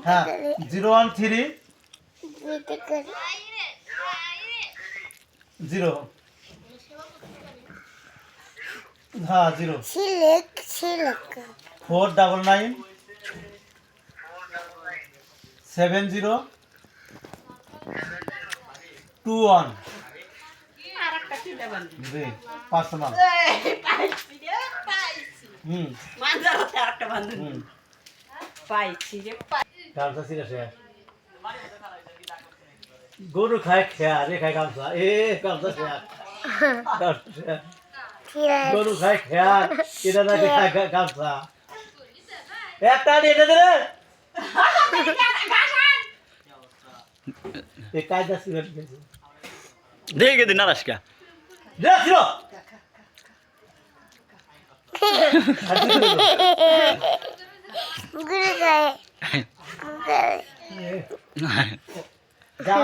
হ্যাঁ 013 0 হ্যাঁ 0 499 70 21 জি পার্সোনাল গামছা ছিল সে গরু খায় খেয়া রে খায় গামছা গামছা গরু খায় খেয়া এটা নাকি খায় গামছা একটা এটা দে রে এই কায়দা ছিল দেখে দিন নারাজকা রে ছিল Good guy. যা